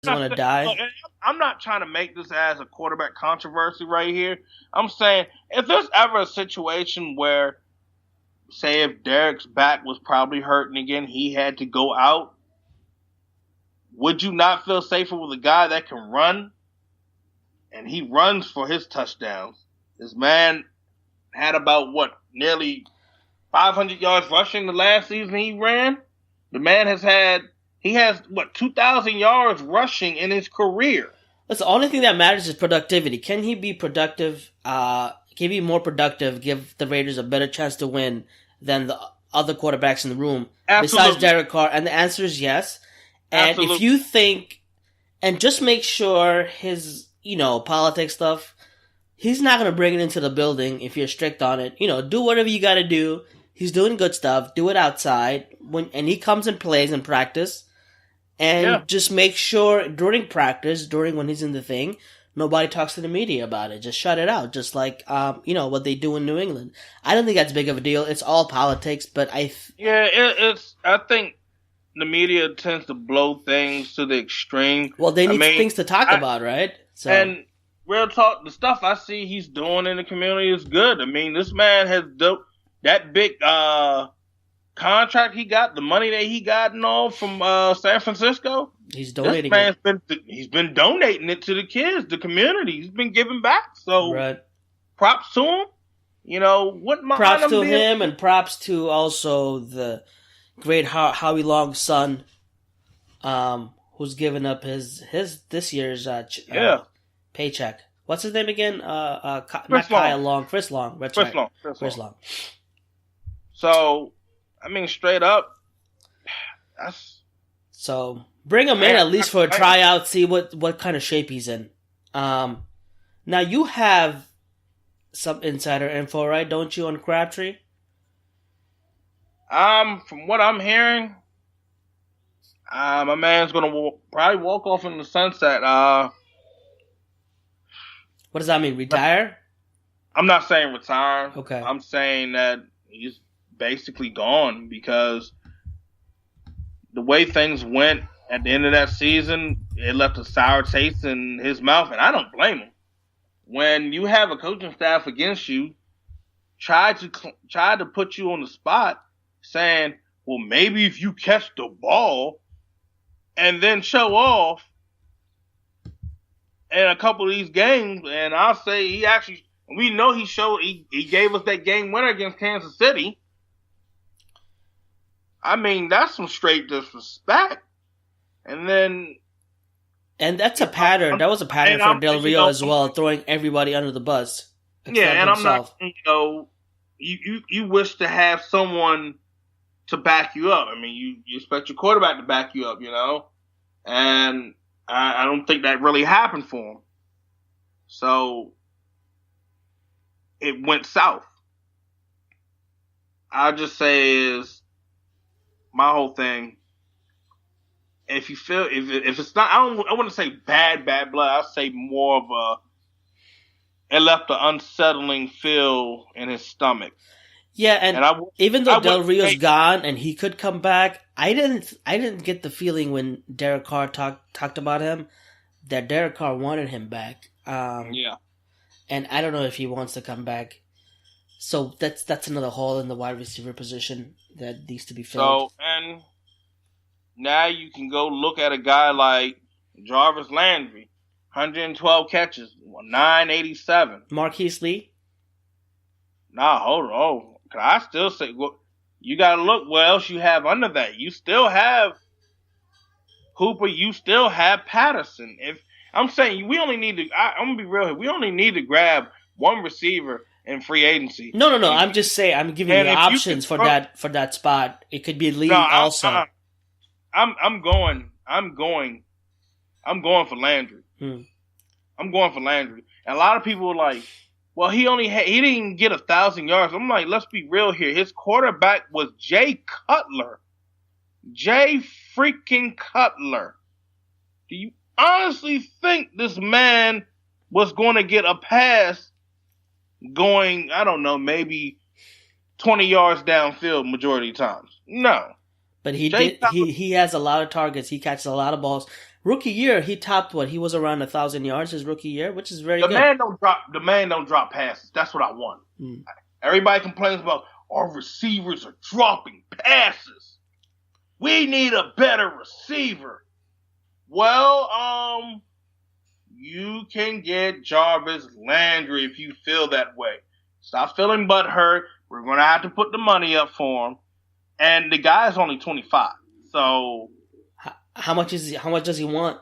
just want to die. Look, I'm not trying to make this as a quarterback controversy right here. I'm saying if there's ever a situation where, say, if Derek's back was probably hurting again, he had to go out, would you not feel safer with a guy that can run? And he runs for his touchdowns. This man had about, nearly 500 yards rushing the last season he ran? The man has 2,000 yards rushing in his career. That's the only thing that matters is productivity. Can he be productive? Can he be more productive, give the Raiders a better chance to win than the other quarterbacks in the room besides Derek Carr? And the answer is yes. And Absolutely. If you think, and just make sure his, politics stuff, he's not going to bring it into the building if you're strict on it. Do whatever you got to do. He's doing good stuff. Do it outside. And he comes and plays in practice. And just make sure during practice, when he's in the thing, nobody talks to the media about it. Just shut it out. Just like, what they do in New England. I don't think that's big of a deal. It's all politics, but I think the media tends to blow things to the extreme. Well, they need things to talk about, right? So. And real talk, the stuff I see he's doing in the community is good. I mean, this man has that big contract he got, the money that he got and all from San Francisco. He's donating. He's been donating it to the kids, the community. He's been giving back. So right. Props to him. Props to him, and props to also the great Howie Long's son, who's given up his this year's paycheck. What's his name again? Not Kyle Long. Chris Long. Chris Long. So, I mean, straight up, So, bring him in at least for a tryout, see what kind of shape he's in. Now, you have some insider info, right? Don't you, on Crabtree? From what I'm hearing, my man's gonna probably walk off in the sunset. What does that mean? Retire? I'm not saying retire. Okay. I'm saying that he's basically gone because the way things went at the end of that season, it left a sour taste in his mouth, and I don't blame him. When you have a coaching staff against you, try to put you on the spot, saying, well, maybe if you catch the ball and then show off in a couple of these games, and I'll say we know he gave us that game winner against Kansas City. I mean, that's some straight disrespect. And that's a pattern. That was a pattern for Del Rio as well, throwing everybody under the bus. Yeah, and himself. I'm not, you wish to have someone to back you up. I mean, you expect your quarterback to back you up, and I don't think that really happened for him. So it went south. I'll just say is my whole thing. If you feel if it's not, I wouldn't say bad blood. I'll say more of it left an unsettling feel in his stomach. Yeah, and even though Del Rio's gone and he could come back, I didn't get the feeling when Derek Carr talked about him that Derek Carr wanted him back. Yeah, and I don't know if he wants to come back. So that's another hole in the wide receiver position that needs to be filled. So and now you can go look at a guy like Jarvis Landry, 112 catches, 987. Marquise Lee. Nah, hold on. I still say, you got to look what else you have under that. You still have Hooper. You still have Patterson. If I'm saying we only need to, I'm gonna be real here. We only need to grab one receiver in free agency. No. I'm just saying. I'm giving you options for that spot. It could be Lee also. I'm going for Landry. I'm going for Landry. And a lot of people are like, well, he didn't get 1,000 yards. I'm like, let's be real here. His quarterback was Jay Cutler. Jay freaking Cutler. Do you honestly think this man was going to get a pass going, I don't know, maybe 20 yards downfield majority of times? No. But he has a lot of targets. He catches a lot of balls. Rookie year, he topped what? He was around 1,000 yards his rookie year, which is very good. The man don't drop passes. That's what I want. Everybody complains about our receivers are dropping passes. We need a better receiver. Well, you can get Jarvis Landry if you feel that way. Stop feeling butthurt. We're going to have to put the money up for him. And the guy's only 25. So how much does he want?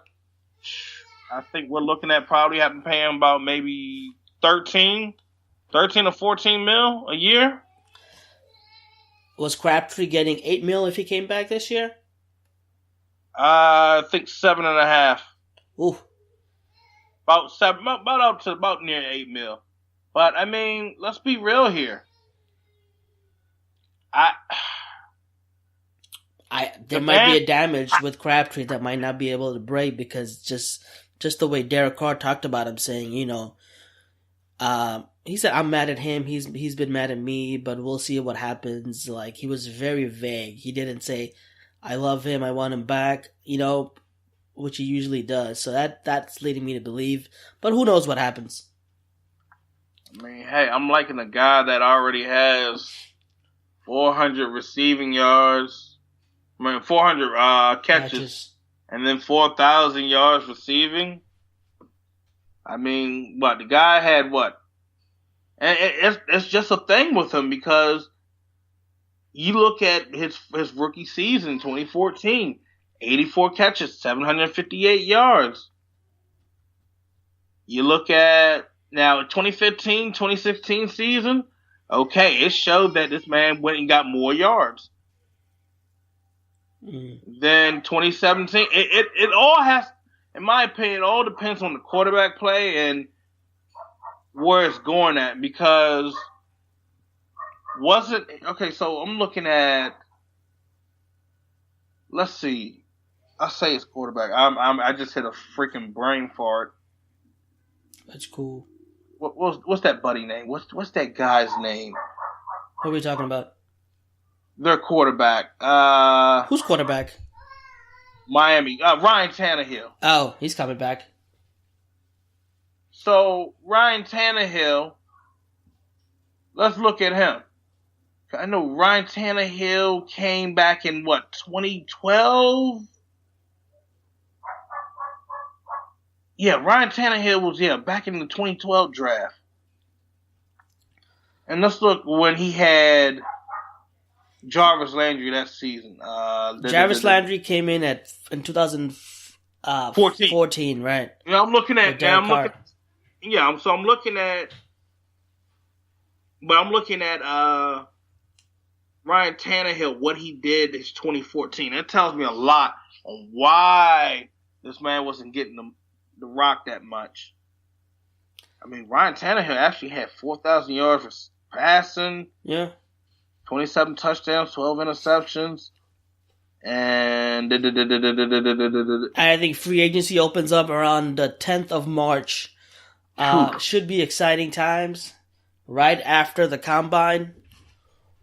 I think we're looking at probably having to pay him about maybe 13 or 14 mil a year. Was Crabtree getting $8 million if he came back this year? I think 7.5. Ooh. About up to about near 8 mil. But I mean, let's be real here. There might be a damage with Crabtree that might not be able to break because just the way Derek Carr talked about him, saying, he said, I'm mad at him, he's been mad at me, but we'll see what happens. Like, he was very vague. He didn't say, I love him, I want him back, which he usually does. So that's leading me to believe. But who knows what happens. I mean, hey, I'm liking a guy that already has 400 receiving yards. 400 catches, and then 4,000 yards receiving. I mean, the guy had what? And it's just a thing with him because you look at his rookie season, 2014, 84 catches, 758 yards. You look at now 2015, 2016 season, okay, it showed that this man went and got more yards. Then 2017, it all has, in my opinion, it all depends on the quarterback play and where it's going at. Because so I'm looking at, let's see, I say it's quarterback. I just hit a freaking brain fart. That's cool. What's that buddy name? What's that guy's name? What are we talking about? Their quarterback. Who's quarterback? Miami. Ryan Tannehill. Oh, he's coming back. So, Ryan Tannehill, let's look at him. I know Ryan Tannehill came back in, 2012? Yeah, Ryan Tannehill was, back in the 2012 draft. And let's look when he had Jarvis Landry that season. Jarvis Landry came in in 2014, right? Yeah, I'm looking at. I'm looking at Ryan Tannehill, what he did in 2014. That tells me a lot on why this man wasn't getting the rock that much. I mean, Ryan Tannehill actually had 4,000 yards passing. Yeah. 27 touchdowns, 12 interceptions, and I think free agency opens up around the 10th of March. Should be exciting times. Right after the combine,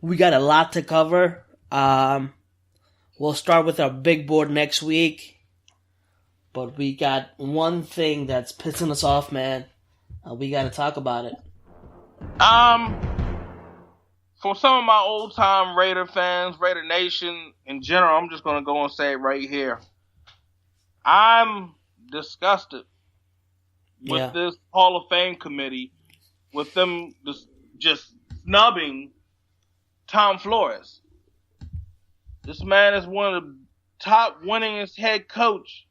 we got a lot to cover. We'll start with our big board next week, but we got one thing that's pissing us off, man. We got to talk about it. For some of my old-time Raider fans, Raider Nation in general, I'm just going to go and say it right here. I'm disgusted with this Hall of Fame committee, with them just snubbing Tom Flores. This man is one of the top winningest head coach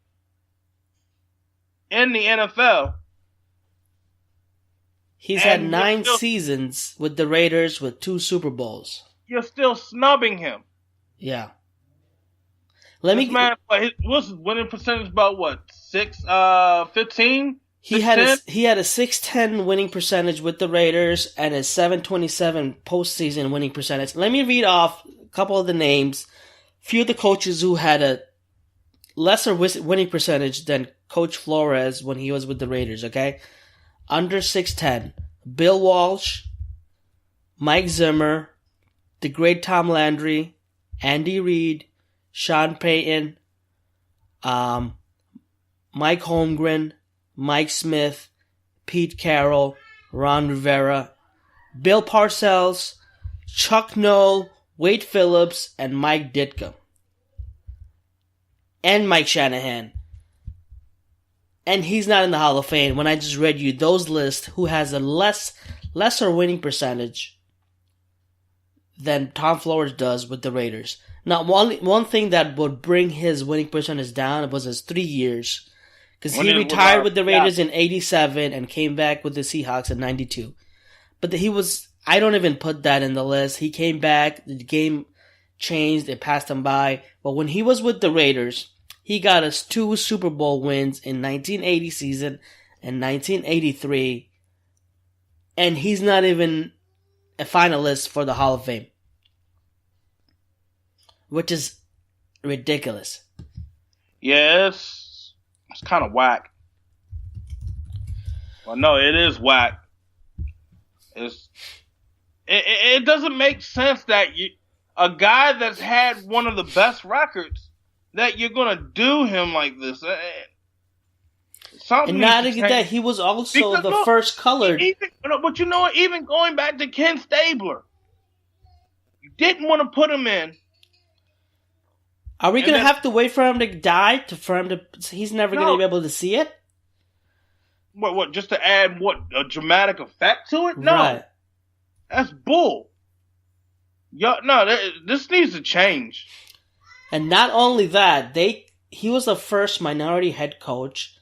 in the NFL. He's had 9 seasons with the Raiders with 2 Super Bowls. You're still snubbing him. Yeah. What's his winning percentage about 15? He had a 610 winning percentage with the Raiders and a 727 postseason winning percentage. Let me read off a couple of the names. Few of the coaches who had a lesser winning percentage than Coach Flores when he was with the Raiders, okay? Under 610, Bill Walsh, Mike Zimmer, the great Tom Landry, Andy Reid, Sean Payton, Mike Holmgren, Mike Smith, Pete Carroll, Ron Rivera, Bill Parcells, Chuck Noll, Wade Phillips, and Mike Ditka. And Mike Shanahan. And he's not in the Hall of Fame. When I just read you those lists, who has a lesser winning percentage than Tom Flores does with the Raiders. Now, one thing that would bring his winning percentage down was his 3 years. Because he retired with the Raiders in 87 and came back with the Seahawks in 92. But I don't even put that in the list. He came back, the game changed, it passed him by. But when he was with the Raiders, he got us 2 Super Bowl wins in 1980 season and 1983. And he's not even a finalist for the Hall of Fame. Which is ridiculous. Yeah, it's kind of whack. Well, no, it is whack. It doesn't make sense that a guy that's had one of the best records, that you're gonna do him like this. And not only that, he was also the first colored. But you know what? Even going back to Ken Stabler, you didn't want to put him in. Are we going to have to wait for him to die he's never going to be able to see it? What, just to add a dramatic effect to it? No. Right. That's bull. This needs to change. And not only that, he was the first minority head coach,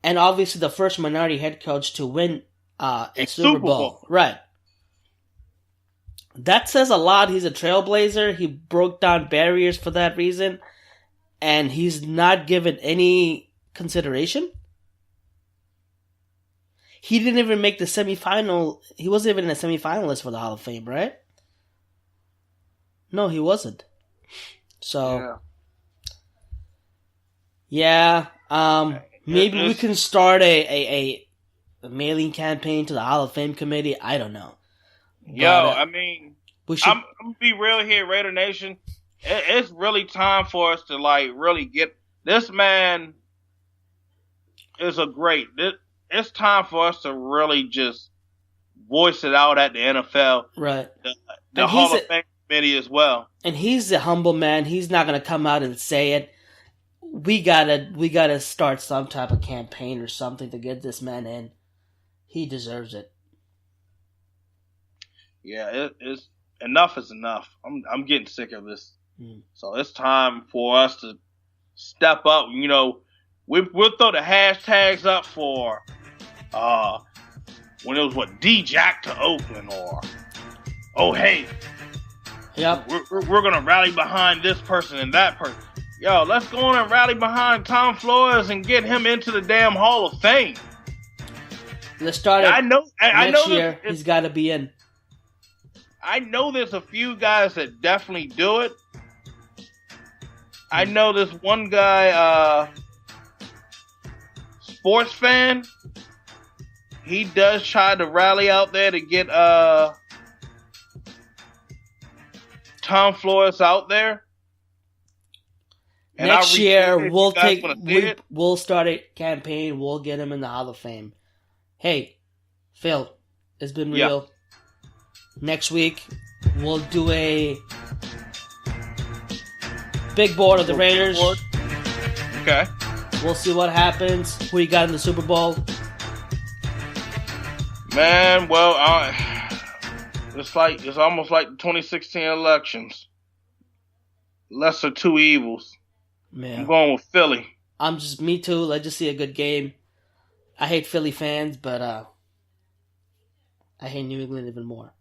and obviously the first minority head coach to win a Super Bowl. Right. That says a lot. He's a trailblazer. He broke down barriers for that reason. And he's not given any consideration. He didn't even make the semifinal. He wasn't even a semifinalist for the Hall of Fame, right? No, he wasn't. So, maybe we can start a mailing campaign to the Hall of Fame committee. I don't know. I'm going to be real here, Raider Nation. It's really time for us to, really get... This man is it's time for us to really just voice it out at the NFL. Right. The Hall of Fame committee as well. And he's a humble man. He's not going to come out and say it. We gotta start some type of campaign or something to get this man in. He deserves it. Yeah, it's enough is enough. I'm getting sick of this. So it's time for us to step up. We'll throw the hashtags up for when it was D-Jack to Oakland, or hey, yep, we're gonna rally behind this person and that person. Yo, let's go on and rally behind Tom Flores and get him into the damn Hall of Fame. Let's start it. Next year. He's got to be in. I know there's a few guys that definitely do it. I know this one guy, sports fan. He does try to rally out there to get Tom Flores out there. And next year we'll start a campaign. We'll get him in the Hall of Fame. Hey, Phil, it's been real. Yeah. Next week, we'll do a big board of the Raiders. Okay. We'll see what happens. Who you got in the Super Bowl? Man, well, it's almost like the 2016 elections. Lesser two evils. Man. I'm going with Philly. Me too. Let's just see a good game. I hate Philly fans, but I hate New England even more.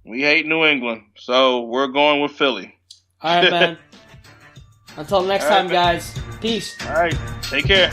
We hate New England, so we're going with Philly. All right, man. Until next time, guys. Peace. All right. Take care.